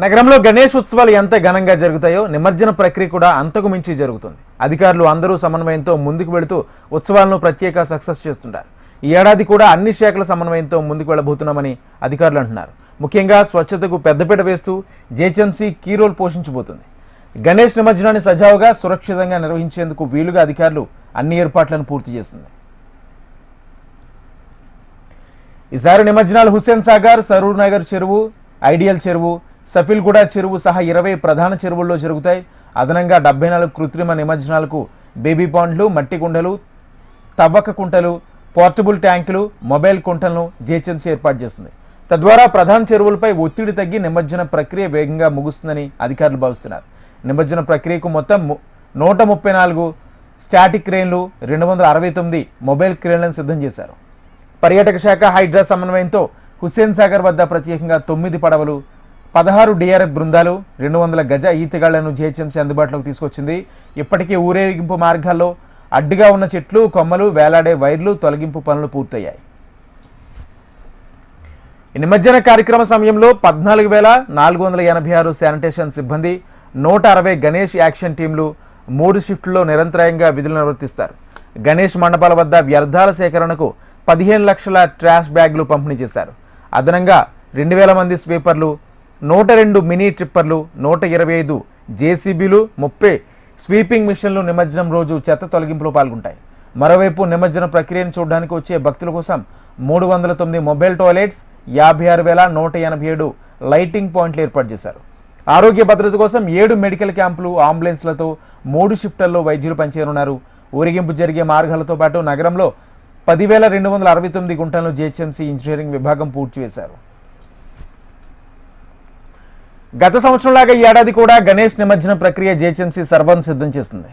నగరంలో గణేష్ ఉత్సవాలు ఎంత ఘనంగా జరుగుతాయో నిమజ్జన ప్రక్రియ కూడా అంతకు మించి జరుగుతుంది. అధికారులు అందరూ సమన్వయంతో ముందుకు వెళుతూ ఉత్సవాలను ప్రత్యేక సక్సెస్ చేస్తుంటారు. ఈ ఏడాది కూడా అన్ని శాఖల సమన్వయంతో ముందుకు వెళ్ళబోతున్నామని అధికారులు అంటున్నారు. ముఖ్యంగా స్వచ్ఛతకు పెద్దపీట వేస్తూ జీహెచ్ఎంసీ కీ రోల్ పోషించబోతుంది. గణేష్ నిమజ్జనాన్ని సజావుగా సురక్షితంగా నిర్వహించేందుకు వీలుగా అధికారులు అన్ని ఏర్పాట్లను పూర్తి చేస్తుంది. ఈసారి నిమజ్జనాలు హుస్సేన్ సాగర్, సరూర్ నగర్ చెరువు, ఐడియల్ చెరువు, సఫిల్గూడ చెరువు సహా 20 ప్రధాన చెరువుల్లో జరుగుతాయి. అదనంగా 74 కృత్రిమ నిమజ్జనాలకు బేబీ పాండ్లు, మట్టి కుండలు, తవ్వక కుంటలు, పోర్టబుల్ ట్యాంకులు, మొబైల్ కుంటలను జీహెచ్ఎంసీ ఏర్పాటు చేస్తుంది. తద్వారా ప్రధాన చెరువులపై ఒత్తిడి తగ్గి నిమజ్జన ప్రక్రియ వేగంగా ముగుస్తుందని అధికారులు భావిస్తున్నారు. నిమజ్జన ప్రక్రియకు మొత్తం 134 స్టాటిక్ క్రేన్లు, 269 మొబైల్ క్రేన్లను సిద్ధం చేశారు. పర్యాటక శాఖ హైడ్రా సమన్వయంతో హుస్సేన్ సాగర్ వద్ద ప్రత్యేకంగా 9 పడవలు, 16 డిఆర్ఎఫ్ బృందాలు, 200 గజ ఈతగాళ్లను జీహెచ్ఎంసీ అందుబాటులోకి తీసుకొచ్చింది. ఇప్పటికే ఊరేగింపు మార్గాల్లో అడ్డుగా ఉన్న చెట్లు, కొమ్మలు, వేలాడే వైర్లు తొలగింపు పనులు పూర్తయ్యాయి. ఈ నిమజ్జన కార్యక్రమ సమయంలో 14,486 శానిటేషన్ సిబ్బంది, 160 గణేష్ యాక్షన్ టీంలు 3 షిఫ్టుల్లో నిరంతరాయంగా విధులు నిర్వర్తిస్తారు. గణేష్ మండపాల వద్ద వ్యర్థాల సేకరణకు 15 లక్షల ట్రాష్ బ్యాగులు పంపిణీ చేశారు. అదనంగా 2,000 మంది స్వీపర్లు, 102 మినీ ట్రిప్పర్లు, 125 జేసీబీలు, 30 స్వీపింగ్ మిషన్లు నిమజ్జనం రోజు చెత్త తొలగింపులో పాల్గొంటాయి. మరోవైపు నిమజ్జన ప్రక్రియను చూడడానికి వచ్చే భక్తుల కోసం 309 మొబైల్ టాయిలెట్స్, 56,187 లైటింగ్ పాయింట్లు ఏర్పాటు చేశారు. ఆరోగ్య భద్రత కోసం 7 మెడికల్ క్యాంపులు, అంబులెన్స్లతో 3 షిఫ్టుల్లో వైద్యులు పనిచేయనున్నారు. ఊరేగింపు జరిగే మార్గాలతో పాటు నగరంలో 10,269 గుంటలను జీహెచ్ఎంసీ ఇంజనీరింగ్ విభాగం పూర్తి చేశారు. గత సంవత్సరంలాగా ఈ ఏడాది కూడా గణేష్ నిమజ్జన ప్రక్రియ జీహెచ్ఎంసీ సర్వం సిద్ధం చేస్తుంది.